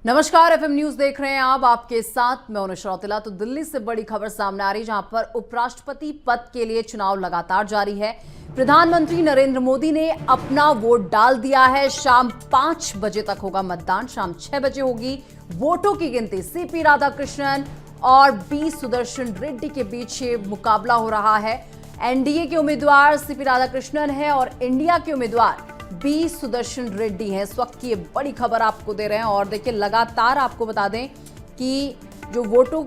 नमस्कार, FM news देख रहे हैं आप। आपके साथ मैं हूं श्रोतिला। तो दिल्ली से बड़ी खबर सामने आ रही है, जहां पर उपराष्ट्रपति पद के लिए चुनाव लगातार जारी है। प्रधानमंत्री नरेंद्र मोदी ने अपना वोट डाल दिया है। शाम 5 बजे तक होगा मतदान। शाम 6 बजे होगी वोटों की गिनती। सीपी राधाकृष्णन और बी सुदर्शन रेड्डी के बीच मुकाबला हो रहा है। एनडीए के उम्मीदवार सीपी राधाकृष्णन है और इंडिया के उम्मीदवार बी सुदर्शन रेड्डी हैं। इस वक्त की ये बड़ी खबर आपको दे रहे हैं। और देखिए, लगातार आपको बता दें कि जो वोटों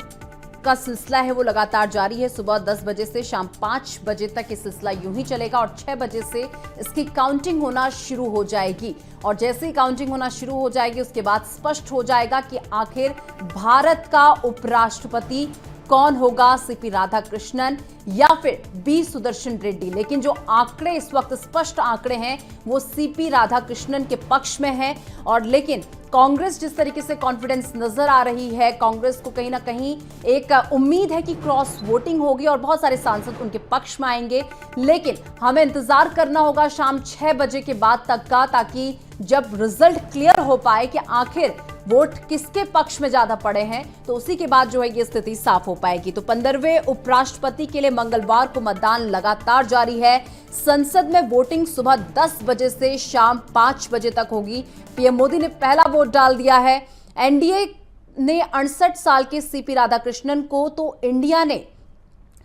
का सिलसिला है वो लगातार जारी है। सुबह 10 बजे से शाम 5 बजे तक ये सिलसिला यूं ही चलेगा और 6 बजे से इसकी काउंटिंग होना शुरू हो जाएगी। और जैसे ही काउंटिंग होना शुरू हो जाएगी उसके बाद स्पष्ट हो जाएगा कि आखिर भारत का उपराष्ट्रपति कौन होगा, सीपी राधाकृष्णन या फिर बी सुदर्शन रेड्डी। लेकिन जो आंकड़े इस वक्त स्पष्ट आंकड़े हैं वो सीपी राधाकृष्णन के पक्ष में हैं। और लेकिन कांग्रेस जिस तरीके से कॉन्फिडेंस नजर आ रही है, कांग्रेस को कहीं ना कहीं एक उम्मीद है कि क्रॉस वोटिंग होगी और बहुत सारे सांसद उनके पक्ष में आएंगे। लेकिन हमें इंतजार करना होगा शाम 6 बजे के बाद तक का, ताकि जब रिजल्ट क्लियर हो पाए कि आखिर वोट किसके पक्ष में ज्यादा पड़े हैं, तो उसी के बाद जो है ये स्थिति साफ हो पाएगी। तो 15वें उपराष्ट्रपति के लिए मंगलवार को मतदान लगातार जारी है। संसद में वोटिंग सुबह 10 बजे से शाम 5 बजे तक होगी। पीएम मोदी ने पहला वोट डाल दिया है। एनडीए ने 68 साल के सीपी राधाकृष्णन को, तो इंडिया ने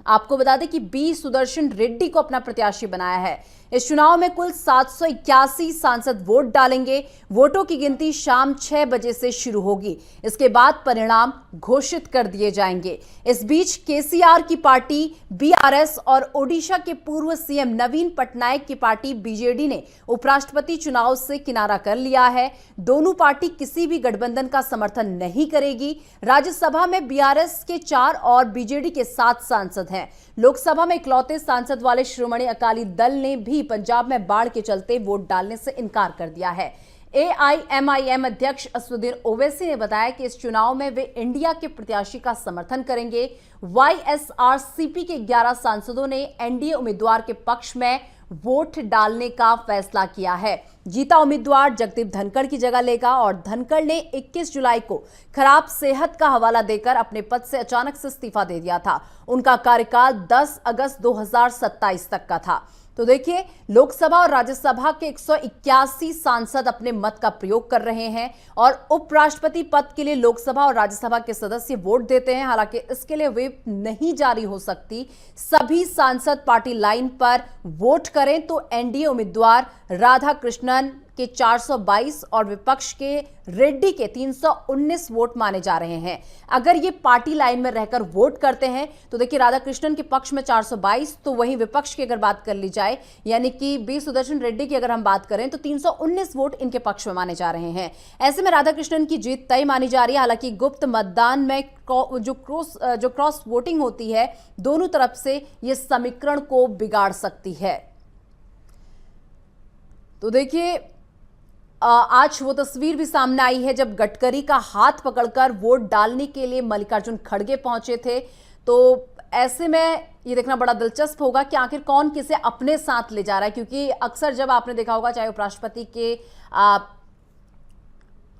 आपको बता दें कि बी सुदर्शन रेड्डी को अपना प्रत्याशी बनाया है। इस चुनाव में कुल 781 सांसद वोट डालेंगे। वोटों की गिनती शाम 6 बजे से शुरू होगी। इसके बाद परिणाम घोषित कर दिए जाएंगे। इस बीच केसीआर की पार्टी बीआरएस और ओडिशा के पूर्व सीएम नवीन पटनायक की पार्टी बीजेडी ने उपराष्ट्रपति चुनाव से किनारा कर लिया है। दोनों पार्टी किसी भी गठबंधन का समर्थन नहीं करेगी। राज्यसभा में बीआरएस के 4 और बीजेडी के 7 सांसद हैं। लोकसभा में इकलौते सांसद वाले श्रोमणी अकाली दल ने भी पंजाब में बाढ़ के चलते वोट डालने से इनकार कर दिया है। एआईएमआईएम अध्यक्ष असदुद्दीन ओवैसी ने बताया कि इस चुनाव में वे इंडिया के प्रत्याशी का समर्थन करेंगे। वाईएसआरसीपी के 11 सांसदों ने एनडीए उम्मीदवार के पक्ष में वोट डालने का फैसला किया है। जीता उम्मीदवार जगदीप धनखड़ की जगह लेगा और धनखड़ ने 21 जुलाई को खराब सेहत का हवाला देकर अपने पद से अचानक से इस्तीफा दे दिया था। उनका कार्यकाल 10 अगस्त 2027 तक का था। तो देखिए, लोकसभा और राज्यसभा के 181 सांसद अपने मत का प्रयोग कर रहे हैं और उपराष्ट्रपति पद के लिए लोकसभा और राज्यसभा के सदस्य वोट देते हैं। हालांकि इसके लिए व्हिप नहीं जारी हो सकती। सभी सांसद पार्टी लाइन पर वोट करें तो एनडीए उम्मीदवार राधाकृष्णन के 422 और विपक्ष के रेड्डी के 319 वोट माने जा रहे हैं। अगर ये पार्टी लाइन में रहकर वोट करते हैं तो देखिए, राधाकृष्णन के पक्ष में 422, तो वहीं विपक्ष की अगर बात कर ली जाए यानी कि बी सुदर्शन रेड्डी की अगर हम बात करें तो 319 वोट इनके पक्ष में माने जा रहे हैं। ऐसे में राधाकृष्णन की जीत तय मानी जा रही है। हालांकि गुप्त मतदान में जो क्रॉस वोटिंग होती है, दोनों तरफ से यह समीकरण को बिगाड़ सकती है। तो देखिए, आज वो तस्वीर भी सामने आई है जब गडकरी का हाथ पकड़कर वोट डालने के लिए मल्लिकार्जुन खड़गे पहुंचे थे। तो ऐसे में ये देखना बड़ा दिलचस्प होगा कि आखिर कौन किसे अपने साथ ले जा रहा है, क्योंकि अक्सर जब आपने देखा होगा, चाहे उपराष्ट्रपति के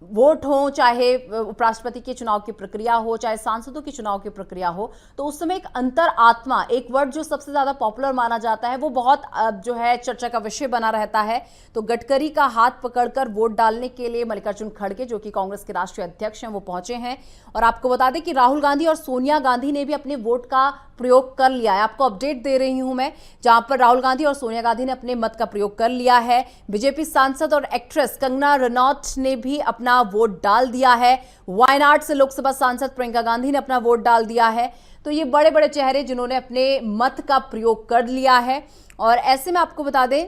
वोट हो, चाहे उपराष्ट्रपति के चुनाव की प्रक्रिया हो, चाहे सांसदों की चुनाव की प्रक्रिया हो, तो उस समय एक अंतर आत्मा, एक वर्ड जो सबसे ज्यादा पॉपुलर माना जाता है, वो बहुत जो है चर्चा का विषय बना रहता है। तो गडकरी का हाथ पकड़कर वोट डालने के लिए मल्लिकार्जुन खड़गे, जो कि कांग्रेस के राष्ट्रीय अध्यक्ष हैं, वो पहुंचे हैं। और आपको बता दें कि राहुल गांधी और सोनिया गांधी ने भी अपने वोट का प्रयोग कर लिया है। आपको अपडेट दे रही हूं मैं, जहां पर राहुल गांधी और सोनिया गांधी ने अपने मत का प्रयोग कर लिया है। बीजेपी सांसद और एक्ट्रेस कंगना रनौत ने भी अपना वोट डाल दिया है। वायनाड से लोकसभा सांसद प्रियंका गांधी ने अपना वोट डाल दिया है। तो ये बड़े बड़े चेहरे जिन्होंने अपने मत का प्रयोग कर लिया है। और ऐसे में आपको बता दें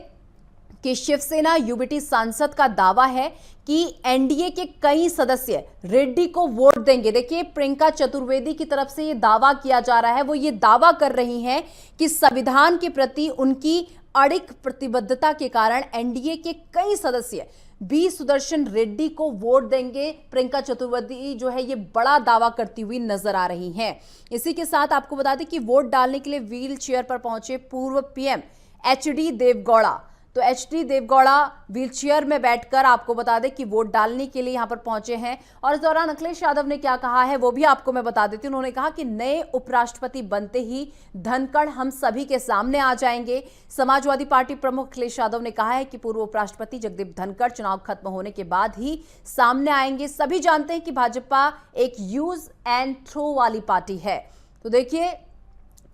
कि शिवसेना यूबीटी सांसद का दावा है कि एनडीए के कई सदस्य रेड्डी को वोट देंगे। देखिए, प्रियंका चतुर्वेदी की तरफ से यह दावा किया जा रहा है। वो ये दावा कर रही हैं कि संविधान के प्रति उनकी अड़िग प्रतिबद्धता के कारण एनडीए के कई सदस्य बी सुदर्शन रेड्डी को वोट देंगे। प्रियंका चतुर्वेदी जो है ये बड़ा दावा करती हुई नजर आ रही हैं। इसी के साथ आपको बता दें कि वोट डालने के लिए व्हील चेयर पर पहुंचे पूर्व पीएम एचडी देवगौड़ा तो एचडी देवगौड़ा व्हीलचेयर में बैठकर आपको बता दें कि वोट डालने के लिए यहां पर पहुंचे हैं। और इस दौरान अखिलेश यादव ने क्या कहा है वो भी आपको मैं बता देती हूं। उन्होंने कहा कि नए उपराष्ट्रपति बनते ही धनखड़ हम सभी के सामने आ जाएंगे। समाजवादी पार्टी प्रमुख अखिलेश यादव ने कहा है कि पूर्व उपराष्ट्रपति जगदीप धनखड़ चुनाव खत्म होने के बाद ही सामने आएंगे। सभी जानते हैं कि भाजपा एक यूज एंड थ्रो वाली पार्टी है। तो देखिए,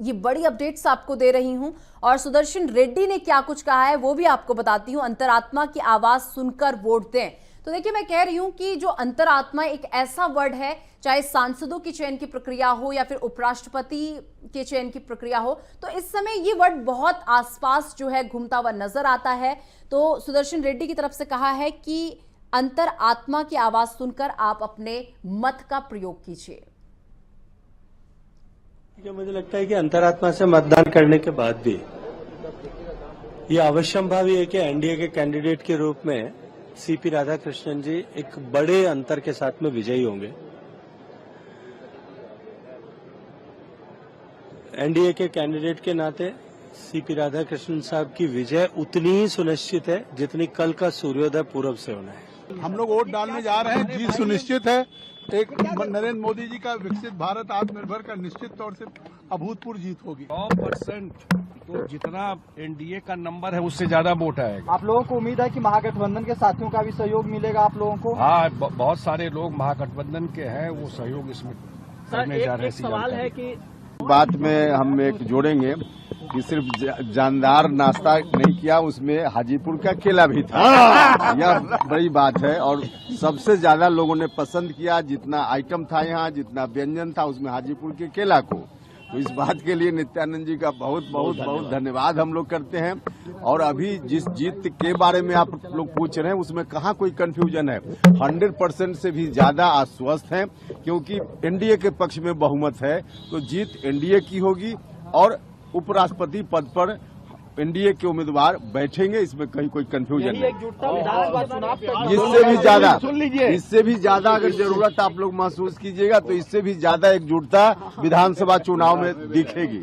ये बड़ी अपडेट्स आपको दे रही हूं। और सुदर्शन रेड्डी ने क्या कुछ कहा है वो भी आपको बताती हूं। अंतरात्मा की आवाज सुनकर वोट दें। तो देखिए, मैं कह रही हूं कि जो अंतरात्मा एक ऐसा वर्ड है, चाहे सांसदों की चयन की प्रक्रिया हो या फिर उपराष्ट्रपति के चयन की प्रक्रिया हो, तो इस समय ये वर्ड बहुत आसपास जो है घूमता हुआ नजर आता है। तो सुदर्शन रेड्डी की तरफ से कहा है कि अंतरात्मा की आवाज सुनकर आप अपने मत का प्रयोग कीजिए। मुझे लगता है कि अंतरात्मा से मतदान करने के बाद भी ये अवश्यंभावी है कि एनडीए के कैंडिडेट के रूप में सीपी राधाकृष्णन जी एक बड़े अंतर के साथ में विजयी होंगे। एनडीए के कैंडिडेट के नाते सीपी राधाकृष्णन साहब की विजय उतनी ही सुनिश्चित है जितनी कल का सूर्योदय पूरब से होना है। हम लोग वोट डालने जा रहे हैं, जीत सुनिश्चित है। एक नरेंद्र मोदी जी का विकसित भारत आत्मनिर्भर का निश्चित तौर से अभूतपूर्व जीत होगी। 100% तो जितना एनडीए का नंबर है उससे ज्यादा वोट आएगा। आप लोगों को उम्मीद है कि महागठबंधन के साथियों का भी सहयोग मिलेगा आप लोगों को? हाँ, बहुत सारे लोग महागठबंधन के हैं, वो सहयोग इसमें करने जा रहे हैं। एक सवाल है कि बात में हम एक जोड़ेंगे कि सिर्फ जानदार नाश्ता नहीं किया, उसमें हाजीपुर का केला भी था। यह बड़ी बात है और सबसे ज्यादा लोगों ने पसंद किया, जितना आइटम था यहाँ, जितना व्यंजन था, उसमें हाजीपुर के केला को। तो इस बात के लिए नित्यानंद जी का बहुत बहुत बहुत धन्यवाद हम लोग करते हैं। और अभी जिस जीत के बारे में आप लोग पूछ रहे हैं उसमें कहाँ कोई कंफ्यूजन है। 100% से भी ज्यादा आश्वस्त हैं, क्योंकि एनडीए के पक्ष में बहुमत है, तो जीत एनडीए की होगी और उपराष्ट्रपति पद पर एनडीए के उम्मीदवार बैठेंगे। इसमें कहीं कोई कंफ्यूजन नहीं। इससे भी ज्यादा अगर जरूरत आप लोग महसूस कीजिएगा तो इससे भी ज्यादा एकजुटता विधानसभा चुनाव में दिखेगी।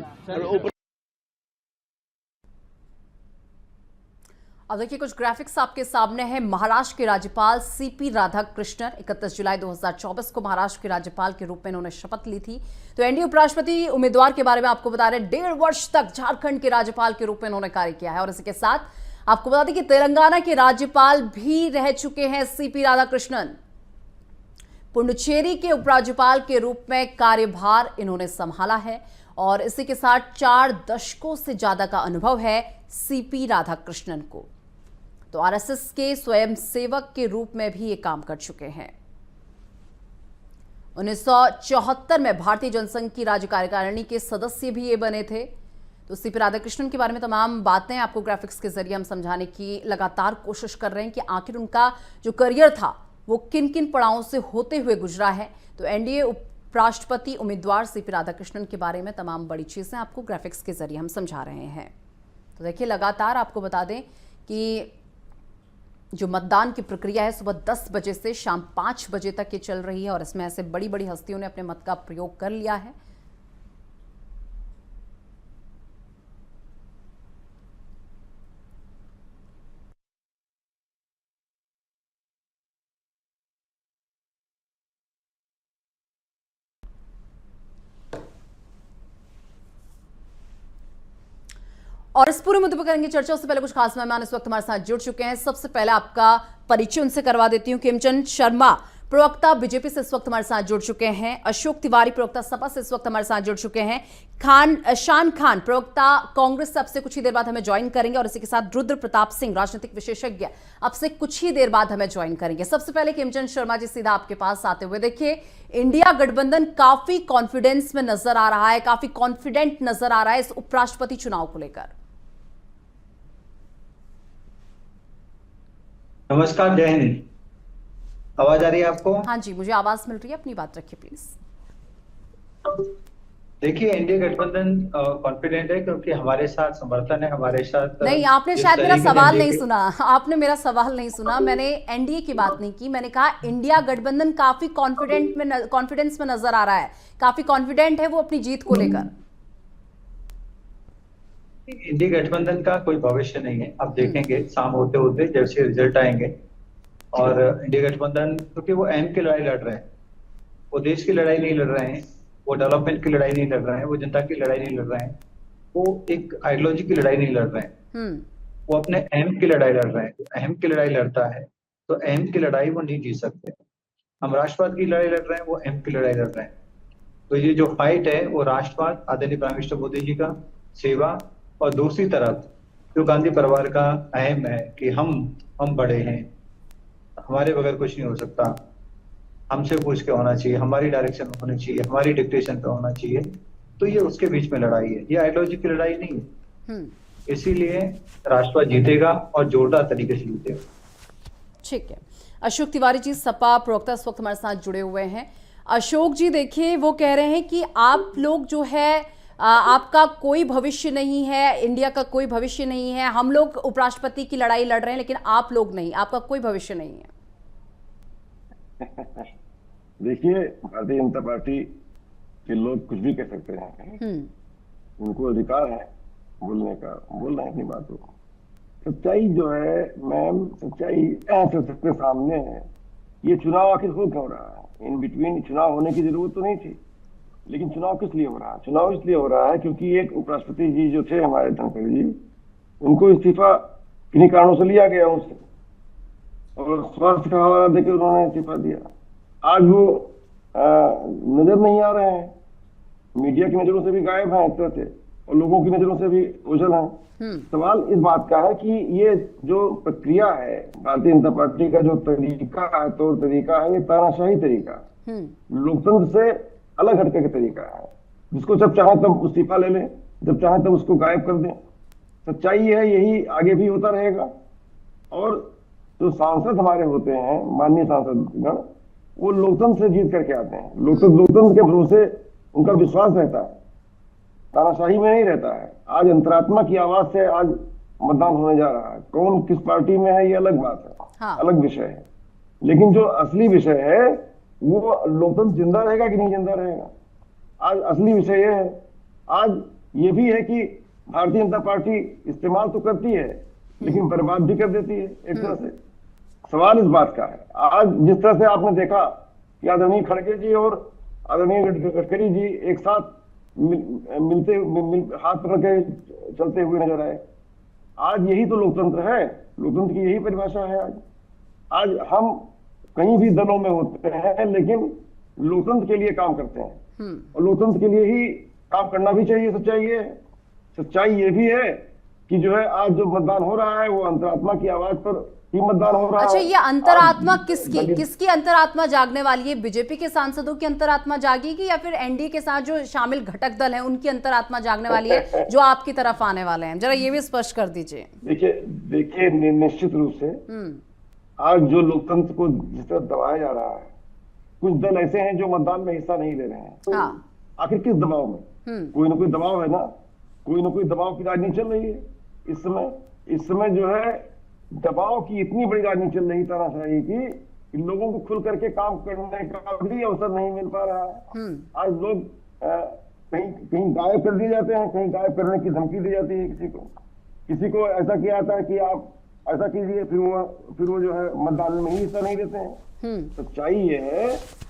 अब देखिए, कुछ ग्राफिक्स आपके सामने हैं। महाराष्ट्र के राज्यपाल सीपी राधाकृष्णन 31 जुलाई 2024 को महाराष्ट्र के राज्यपाल के रूप में इन्होंने शपथ ली थी। तो एनडीए उपराष्ट्रपति उम्मीदवार के बारे में आपको बता रहे हैं, 1.5 वर्ष तक झारखंड के राज्यपाल के रूप में इन्होंने कार्य किया है। और इसी के साथ आपको बता दें कि तेलंगाना के राज्यपाल भी रह चुके हैं सीपी राधाकृष्णन। पुडुचेरी के उपराज्यपाल के रूप में कार्यभार इन्होंने संभाला है और इसी के साथ 4 दशकों से ज्यादा का अनुभव है सीपी राधाकृष्णन को। तो आरएसएस के स्वयंसेवक के रूप में भी ये काम कर चुके हैं। 1974 में भारतीय जनसंघ की राज्य कार्यकारिणी के सदस्य भी ये बने थे। तो सीपी राधाकृष्णन के बारे में तमाम बातें आपको ग्राफिक्स के जरिए हम समझाने की लगातार कोशिश कर रहे हैं कि आखिर उनका जो करियर था वो किन किन पड़ावों से होते हुए गुजरा है। तो एनडीए उपराष्ट्रपति उम्मीदवार सीपी राधाकृष्णन के बारे में तमाम बड़ी चीजें आपको ग्राफिक्स के जरिए हम समझा रहे हैं। तो देखिए, लगातार आपको बता दें कि जो मतदान की प्रक्रिया है सुबह 10 बजे से शाम 5 बजे तक ये चल रही है और इसमें ऐसे बड़ी बड़ी हस्तियों ने अपने मत का प्रयोग कर लिया है। और इस पूरे मुद्दे पर करेंगे चर्चा। उससे पहले कुछ खास मेहमान इस वक्त हमारे साथ जुड़ चुके हैं। सबसे पहले आपका परिचय उनसे करवा देती हूँ। किमचंद शर्मा प्रवक्ता बीजेपी से इस वक्त हमारे साथ जुड़ चुके हैं। अशोक तिवारी प्रवक्ता सपा से इस वक्त हमारे साथ जुड़ चुके हैं। शान खान प्रवक्ता कांग्रेस से अब से कुछ ही देर बाद हमें ज्वाइन करेंगे और इसी के साथ रुद्र प्रताप सिंह राजनीतिक विशेषज्ञ अब से कुछ ही देर बाद हमें ज्वाइन करेंगे। सबसे पहले किमचंद शर्मा जी, सीधा आपके पास आते हुए, देखिए इंडिया गठबंधन काफी कॉन्फिडेंस में नजर आ रहा है, काफी कॉन्फिडेंट नजर आ रहा है इस उपराष्ट्रपति चुनाव को लेकर। नमस्कार, जय हिंद। आवाज आ रही है आपको? हाँ जी, मुझे आवाज मिल रही है, अपनी बात रखिए प्लीज। देखिए, एनडीए गठबंधन कॉन्फिडेंट है क्योंकि हमारे साथ समर्थन है, हमारे साथ। नहीं, आपने शायद मेरा सवाल नहीं सुना। आपने मेरा सवाल नहीं सुना। मैंने एनडीए की बात नहीं की, मैंने कहा इंडिया गठबंधन काफी कॉन्फिडेंस में नजर आ रहा है, काफी कॉन्फिडेंट है वो अपनी जीत को लेकर। इंडी गठबंधन का कोई भविष्य नहीं है। अब देखेंगे शाम होते होते जैसे रिजल्ट आएंगे। और इंडी गठबंधन क्योंकि वो अहम की लड़ाई लड़ रहे हैं, वो देश की लड़ाई नहीं लड़ रहे हैं, वो डेवलपमेंट की लड़ाई नहीं लड़ रहे हैं, वो जनता की लड़ाई नहीं लड़ रहे हैं, वो एक आइडियोलॉजी की लड़ाई नहीं लड़ रहे हैं, वो अपने अहम की लड़ाई लड़ रहे हैं। अहम की लड़ाई लड़ता है तो अहम की लड़ाई वो नहीं जीत सकते। हम राष्ट्रवाद की लड़ाई लड़ रहे हैं, वो अहम की लड़ाई लड़ रहे हैं। तो ये जो फाइट है वो राष्ट्रवाद, आदरणीय प्राइम मिनिस्टर मोदी जी का सेवा, और दूसरी तरफ जो गांधी परिवार का अहम है कि हम बड़े हैं, हमारे बगैर कुछ नहीं हो सकता, हमसे पूछ के होना चाहिए, हमारी डायरेक्शन में होनी चाहिए, हमारी डिक्टेशन पे होना चाहिए। तो ये उसके बीच में लड़ाई है, ये आइडियोलॉजी की लड़ाई नहीं है। इसीलिए राष्ट्रवाद जीतेगा और जोरदार तरीके से जीतेगा। ठीक है। अशोक तिवारी जी, सपा प्रवक्ता, इस वक्त हमारे साथ जुड़े हुए हैं। अशोक जी, देखिए वो कह रहे हैं कि आप लोग जो है आपका कोई भविष्य नहीं है, इंडिया का कोई भविष्य नहीं है, हम लोग उपराष्ट्रपति की लड़ाई लड़ रहे हैं लेकिन आप लोग नहीं, आपका कोई भविष्य नहीं है। देखिए, भारतीय जनता पार्टी के लोग कुछ भी कह सकते हैं, उनको अधिकार है बोलने का, बोल रहे हैं अपनी बातों को। सच्चाई जो है मैम, सच्चाई सबके सामने है। ये चुनाव आखिर हो क्यों रहा है? इन बिटवीन चुनाव होने की जरूरत तो नहीं थी, लेकिन चुनाव किस लिए हो रहा है? चुनाव इसलिए हो रहा है क्योंकि एक उपराष्ट्रपति जी जो थे हमारे धनखड़ जी, उनको इस्तीफा किन्हीं कारणों से लिया गया उनसे, और स्वास्थ्य का हवाला देकर उन्होंने इस्तीफा दिया। आज वो नजर नहीं आ रहे हैं, मीडिया की नजरों से भी गायब हैं एक तरह से, और लोगों की नजरों से भी ओझल हैं। सवाल इस बात का है कि ये जो प्रक्रिया है भारतीय जनता पार्टी का, जो तरीका है, तौर तरीका है, ये तानाशाही तरीका है, लोकतंत्र से अलग हटके का तरीका है, जिसको जब चाहे तब इस्तीफा ले लें, जब चाहे तब उसको गायब कर दें। सच्चाई है यही आगे भी होता रहेगा। और जो सांसद हमारे होते हैं, माननीय सांसदगण, वो लोकतंत्र से जीत करके आते हैं। लोकतंत्र के भरोसे उनका विश्वास रहता है, तानाशाही में नहीं रहता है। आज अंतरात्मा की आवाज से आज मतदान होने जा रहा है। कौन किस पार्टी में है ये अलग बात है, हाँ। अलग विषय है, लेकिन जो असली विषय है वो लोकतंत्र जिंदा रहेगा कि नहीं जिंदा रहेगा। आज असली विषय ये है, आज ये भी है कि भारतीय जनता पार्टी इस्तेमाल तो करती है लेकिन बर्बाद भी कर देती है एक तरह से। सवाल इस बात का है, आज जिस तरह से आपने देखा कि आदरणीय खड़गे जी और आदरणीय गडकरी जी एक साथ हाथ पकड़ के चलते हुए नजर आए। आज यही तो लोकतंत्र है, लोकतंत्र की यही परिभाषा है। आज हम कहीं भी दलों में होते हैं लेकिन लोकतंत्र के लिए काम करते हैं, और लोकतंत्र के लिए ही काम करना भी चाहिए। सच्चाई ये भी है कि जो है आज जो मतदान हो रहा है वो अंतरात्मा की आवाज पर ही मतदान हो रहा है। अच्छा, ये अंतरात्मा किसकी अंतरात्मा जागने वाली है? बीजेपी के सांसदों की अंतरात्मा जागेगी या फिर एनडीए के साथ जो शामिल घटक दल हैं उनकी अंतरात्मा जागने वाली है जो आपकी तरफ आने वाले हैं? जरा ये भी स्पष्ट कर दीजिए। देखिए निश्चित रूप से आज जो लोकतंत्र को जिस तरह दबाया जा रहा है, कुछ दल ऐसे हैं जो मतदान में हिस्सा नहीं ले रहे हैं। तो आखिर किस दबाव में? कोई ना कोई दबाव है ना, कोई ना कोई दबाव की राजनीति चल रही है इस समय जो है दबाव की इतनी बड़ी राजनीति चल रही तानाशाही की, लोगों को खुल करके काम करने का भी अवसर नहीं मिल पा रहा है। आज लोग कहीं गायब कर दिए जाते हैं, कहीं गायब करने की धमकी दी जाती है किसी को ऐसा किया जाता है कि आप ऐसा कीजिए, फिर वो जो है मतदान में ही हिस्सा नहीं देते हैं। सच्चाई ये है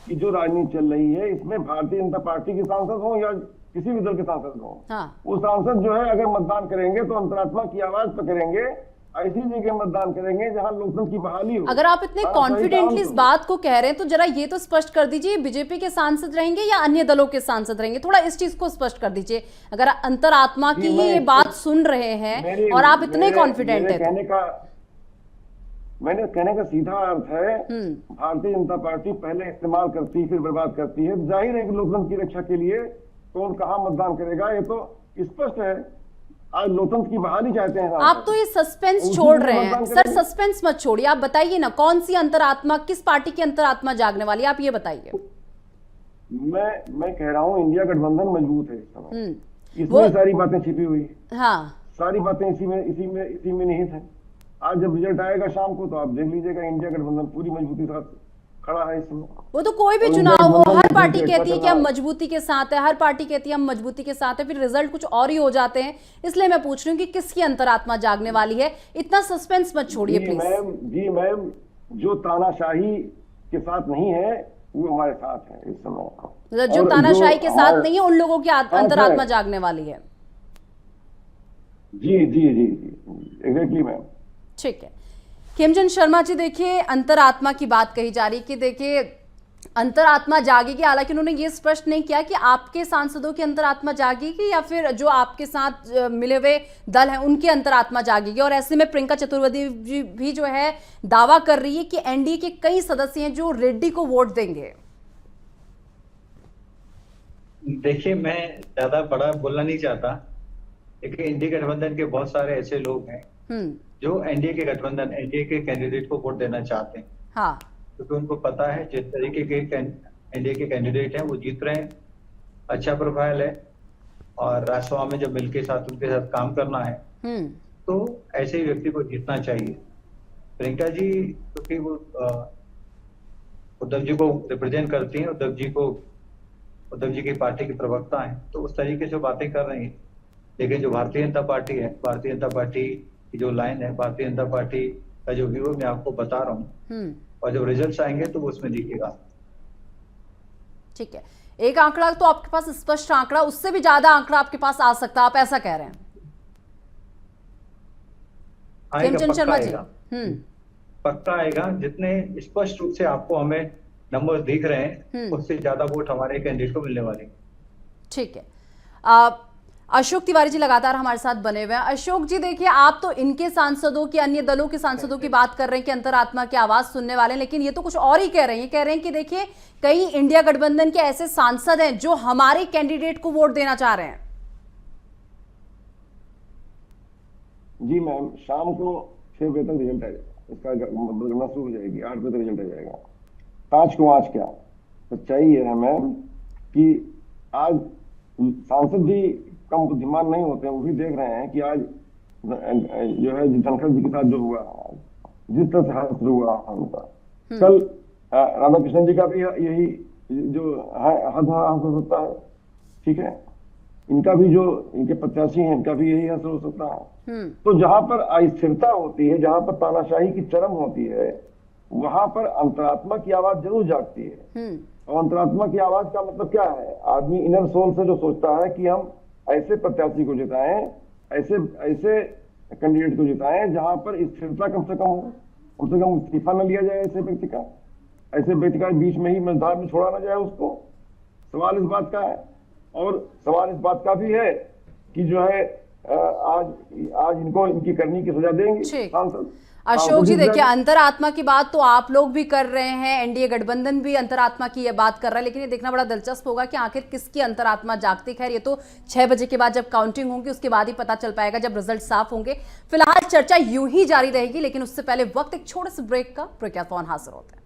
कि जो राजनीति चल रही है इसमें भारतीय जनता पार्टी के सांसद हो या किसी भी दल के सांसद हो, वो सांसद जो है अगर मतदान करेंगे तो अंतरात्मा की आवाज पर करेंगे, ऐसी जगह मतदान करेंगे जहां लोकतंत्र की बहाली हो। अगर आप इतने कॉन्फिडेंटली इस बात को कह रहे हैं तो जरा ये तो स्पष्ट कर दीजिए, बीजेपी के सांसद रहेंगे या अन्य दलों के सांसद रहेंगे? थोड़ा इस चीज को स्पष्ट कर दीजिए। अगर अंतरात्मा की ही ये बात सुन रहे हैं और आप इतने कॉन्फिडेंट है, मैंने कहने का सीधा अर्थ है भारतीय जनता पार्टी पहले इस्तेमाल करती फिर बर्बाद करती है। जाहिर है कि लोकतंत्र की रक्षा के लिए कौन कहां मतदान करेगा ये तो स्पष्ट है। आज लोकतंत्र की बहाली चाहते हैं। आप तो ये सस्पेंस छोड़ रहे हैं सर, सस्पेंस मत छोड़िए, आप बताइए ना कौन सी अंतरात्मा, किस पार्टी की अंतरात्मा जागने वाली है, आप ये बताइए। मैं कह रहा हूँ इंडिया गठबंधन मजबूत है इस समय, इसमें सारी बातें छिपी हुई है। हाँ, सारी बातें इसी में निहित है। आज जब रिजल्ट आएगा शाम को तो आप देख लीजिएगा इंडिया गठबंधन पूरी मजबूती के साथ खड़ा है इसमें। वो तो कोई भी और चुनाव हो, गठबंधन हर की पार्टी चर्चा कहती है चल कि रहा हम है। मजबूती के साथ है, हर पार्टी कहती है हम मजबूती के साथ है, फिर रिजल्ट कुछ और ही हो जाते हैं। इसलिए मैं पूछ रही हूँ कि किसकी अंतरात्मा जागने वाली है। इतना सस्पेंस मत छोड़िए प्लीज। जी मैम, जो तानाशाही के साथ नहीं है वो हमारे साथ है इस समय। मतलब जो और तानाशाही के साथ हमारे नहीं है उन लोगों की साथ अंतरात्मा है। जागने वाली है। जी जी जी जी एग्जैक्टली मैम। ठीक है खेमचंद शर्मा जी, देखिए अंतरात्मा की बात कही जा रही कि देखिए अंतरात्मा जागेगी, हालांकि उन्होंने ये स्पष्ट नहीं किया कि आपके सांसदों की अंतरात्मा जागेगी या फिर जो आपके साथ मिले हुए दल हैं उनकी अंतरात्मा जागेगी। और ऐसे में प्रियंका चतुर्वेदी जी भी जो है दावा कर रही है कि एनडीए के कई सदस्य हैं जो रेड्डी को वोट देंगे। देखिए, मैं ज्यादा बड़ा बोलना नहीं चाहता, लेकिन एनडीए गठबंधन के बहुत सारे ऐसे लोग हैं जो एनडीए के गठबंधन, एनडीए के कैंडिडेट को वोट देना चाहते हैं। हाँ, क्योंकि उनको पता है जिस तरीके के एनडीए के कैंडिडेट हैं वो जीत रहे हैं, अच्छा प्रोफाइल है, और राज्यसभा में जब मिलके साथ उनके साथ काम करना है तो ऐसे ही व्यक्ति को जीतना चाहिए। प्रियंका जी क्योंकि वो उद्धव जी को रिप्रेजेंट करती हैं, उद्धव जी की पार्टी की प्रवक्ता हैं, तो उस तरीके से बातें कर रही हैं। लेकिन जो भारतीय जनता पार्टी है, भारतीय जनता पार्टी की जो लाइन है, भारतीय जनता पार्टी का जो व्यू मैं आपको बता रहा हूँ, और जब रिजल्ट्स आएंगे तो वो उसमें दिखेगा। ठीक है, एक आंकड़ा तो आपके पास स्पष्ट आंकड़ा, उससे भी ज्यादा आंकड़ा आपके पास आ सकता है, आप ऐसा कह रहे हैं खेमचंद शर्मा जी? पक्का आएगा। जितने स्पष्ट रूप से आपको हमें नंबर दिख रहे हैं उससे ज्यादा वोट हमारे कैंडिडेट को मिलने वाले। ठीक है, अशोक तिवारी जी लगातार हमारे साथ बने हुए हैं। अशोक जी देखिए, आप तो इनके सांसदों की, अन्य दलों के सांसदों की बात कर रहे हैं कि अंतरात्मा की आवाज सुनने वाले हैं, लेकिन ये तो कुछ और ही कह रहे हैं। कह रहे हैं कि देखिए कई इंडिया गठबंधन के ऐसे सांसद हैं जो हमारे कैंडिडेट को वोट देना चाह रहे हैं। जी मैम, शाम को 6 बजे तक रिजल्ट आ जाएगा, इसका गणना शुरू हो जाएगी। 8 बजे तक रिजल्ट आ जाएगा। 5 को आज क्या सच्चाई है मैम कि आज सांसद भी कम बुद्धिमान नहीं होते हैं, वो भी देख रहे हैं कि आज जो है धनखड़ जी के साथ जो हुआ, जिस तरह से हादसा हुआ उनका, कल राधाकृष्णन जी का भी यही जो हादसा हो सकता है। ठीक है, इनका भी जो इनके प्रत्याशी हैं इनका भी यही हादसा हो सकता है। तो जहां पर अस्थिरता होती है, जहां पर तानाशाही की चरम होती है, वहां पर अंतरात्मा की आवाज जरूर जागती है। और अंतरात्मा की आवाज का मतलब क्या है? आदमी इनर सोल से जो सोचता है कि हम ऐसे प्रत्याशी को जिताएं, ऐसे कैंडिडेट को जिताएं जहां पर स्थिरता कम से कम इस्तीफा न लिया जाए ऐसे व्यक्ति का, ऐसे व्यक्ति का बीच में ही मैदान में छोड़ा ना जाए उसको। सवाल इस बात का है, और सवाल इस बात का भी है कि जो है आज इनको इनकी करनी की सजा देंगे सांसद। अशोक जी देखिए, अंतरात्मा की बात तो आप लोग भी कर रहे हैं, एनडीए गठबंधन भी अंतरात्मा की ये बात कर रहा है, लेकिन ये देखना बड़ा दिलचस्प होगा कि आखिर किसकी अंतरात्मा जागती। खैर ये तो 6 बजे के बाद जब काउंटिंग होगी उसके बाद ही पता चल पाएगा, जब रिजल्ट साफ होंगे। फिलहाल चर्चा यूं ही जारी रहेगी, लेकिन उससे पहले वक्त एक छोटे से ब्रेक का। प्रज्ञापन हाजिर होता है।